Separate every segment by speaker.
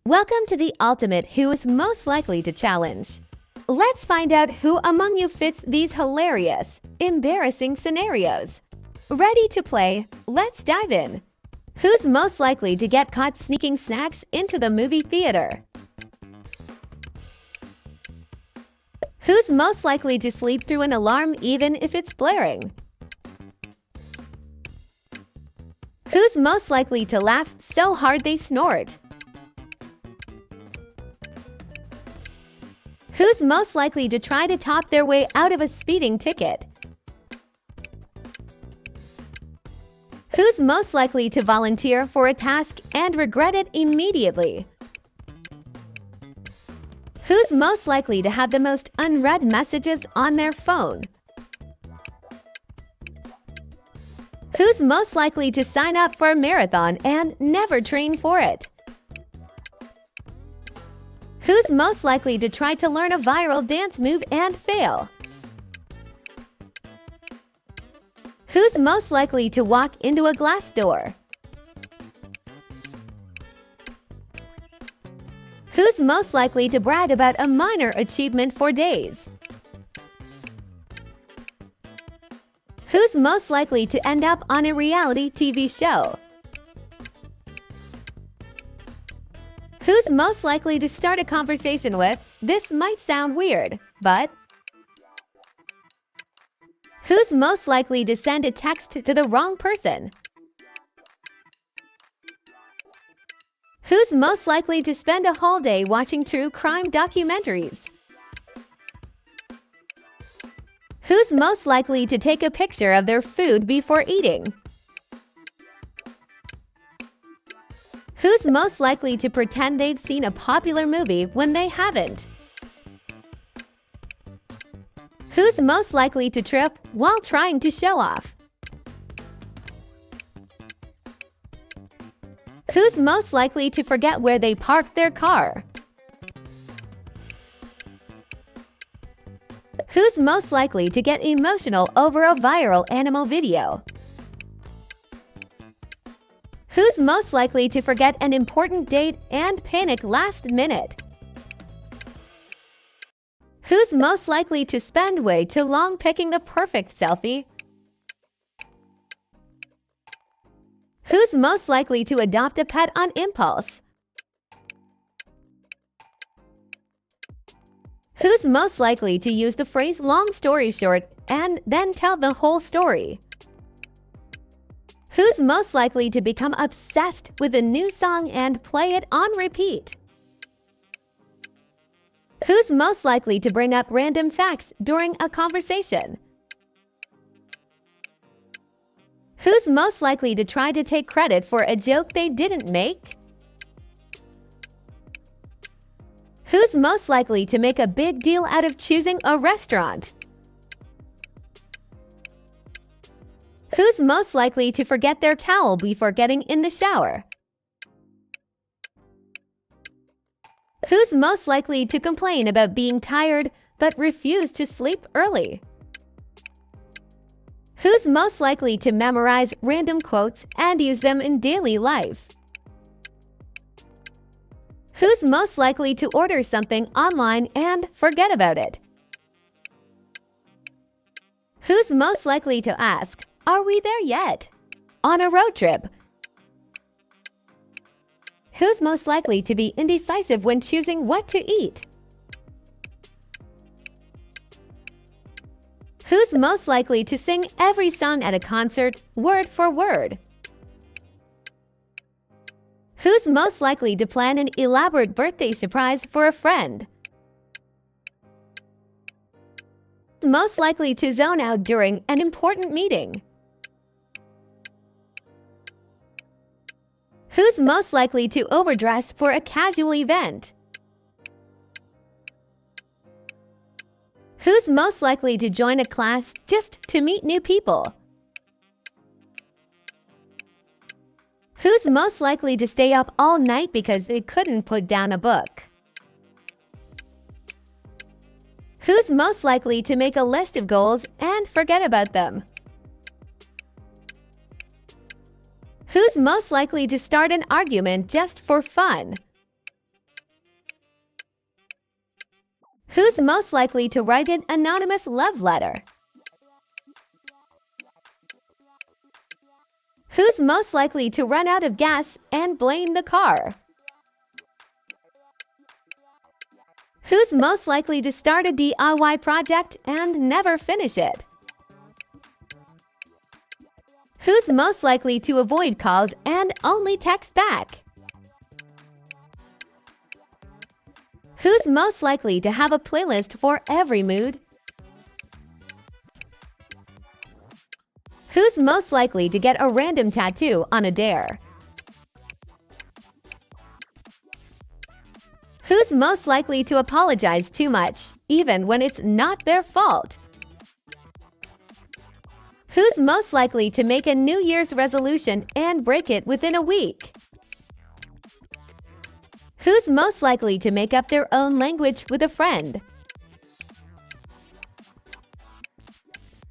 Speaker 1: Welcome to the ultimate Who is most likely to challenge. Let's find out who among you fits these hilarious, embarrassing scenarios. Ready to play? Let's dive in. Who's most likely to get caught sneaking snacks into the movie theater? Who's most likely to sleep through an alarm even if it's blaring? Who's most likely to laugh so hard they snort? Who's most likely to try to top their way out of a speeding ticket? Who's most likely to volunteer for a task and regret it immediately? Who's most likely to have the most unread messages on their phone? Who's most likely to sign up for a marathon and never train for it? Who's most likely to try to learn a viral dance move and fail? Who's most likely to walk into a glass door? Who's most likely to brag about a minor achievement for days? Who's most likely to end up on a reality TV show? Who's most likely to start a conversation with, "This might sound weird, but..." Who's most likely to send a text to the wrong person? Who's most likely to spend a whole day watching true crime documentaries? Who's most likely to take a picture of their food before eating? Who's most likely to pretend they've seen a popular movie when they haven't? Who's most likely to trip while trying to show off? Who's most likely to forget where they parked their car? Who's most likely to get emotional over a viral animal video? Who's most likely to forget an important date and panic last minute? Who's most likely to spend way too long picking the perfect selfie? Who's most likely to adopt a pet on impulse? Who's most likely to use the phrase "long story short" and then tell the whole story? Who's most likely to become obsessed with a new song and play it on repeat? Who's most likely to bring up random facts during a conversation? Who's most likely to try to take credit for a joke they didn't make? Who's most likely to make a big deal out of choosing a restaurant? Who's most likely to forget their towel before getting in the shower? Who's most likely to complain about being tired but refuse to sleep early? Who's most likely to memorize random quotes and use them in daily life? Who's most likely to order something online and forget about it? Who's most likely to ask, "Are we there yet?" on a road trip? Who's most likely to be indecisive when choosing what to eat? Who's most likely to sing every song at a concert, word for word? Who's most likely to plan an elaborate birthday surprise for a friend? Who's most likely to zone out during an important meeting? Who's most likely to overdress for a casual event? Who's most likely to join a class just to meet new people? Who's most likely to stay up all night because they couldn't put down a book? Who's most likely to make a list of goals and forget about them? Who's most likely to start an argument just for fun? Who's most likely to write an anonymous love letter? Who's most likely to run out of gas and blame the car? Who's most likely to start a DIY project and never finish it? Who's most likely to avoid calls and only text back? Who's most likely to have a playlist for every mood? Who's most likely to get a random tattoo on a dare? Who's most likely to apologize too much, even when it's not their fault? Who's most likely to make a New Year's resolution and break it within a week? Who's most likely to make up their own language with a friend?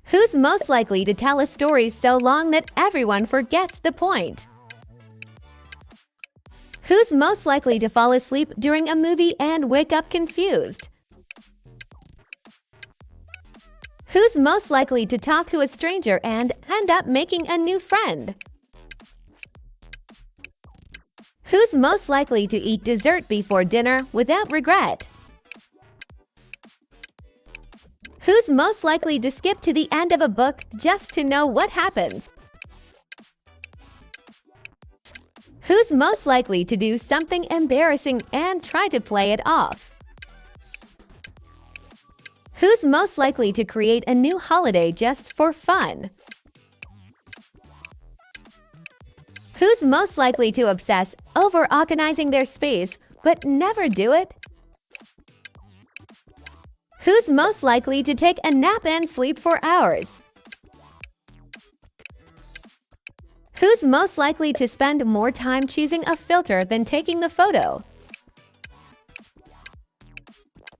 Speaker 1: Who's most likely to tell a story so long that everyone forgets the point? Who's most likely to fall asleep during a movie and wake up confused? Who's most likely to talk to a stranger and end up making a new friend? Who's most likely to eat dessert before dinner without regret? Who's most likely to skip to the end of a book just to know what happens? Who's most likely to do something embarrassing and try to play it off? Who's most likely to create a new holiday just for fun? Who's most likely to obsess over organizing their space but never do it? Who's most likely to take a nap and sleep for hours? Who's most likely to spend more time choosing a filter than taking the photo?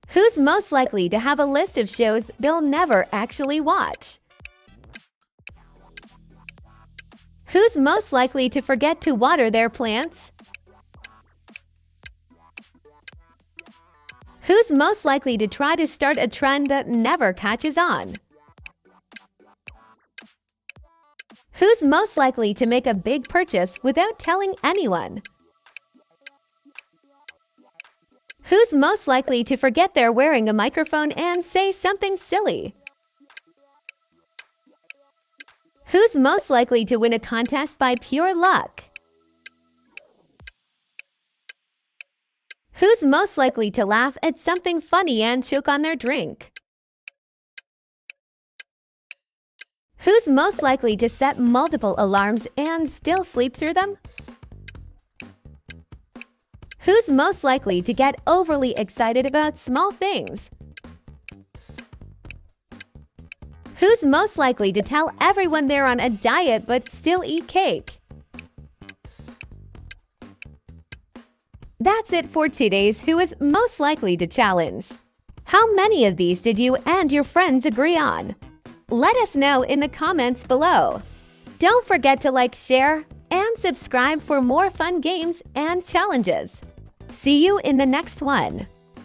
Speaker 1: Who's most likely to have a list of shows they'll never actually watch? Who's most likely to forget to water their plants? Who's most likely to try to start a trend that never catches on? Who's most likely to make a big purchase without telling anyone? Who's most likely to forget they're wearing a microphone and say something silly? Who's most likely to win a contest by pure luck? Who's most likely to laugh at something funny and choke on their drink? Who's most likely to set multiple alarms and still sleep through them? Who's most likely to get overly excited about small things? Who's most likely to tell everyone they're on a diet but still eat cake? That's it for today's Who is Most Likely to Challenge. How many of these did you and your friends agree on? Let us know in the comments below. Don't forget to like, share, and subscribe for more fun games and challenges. See you in the next one.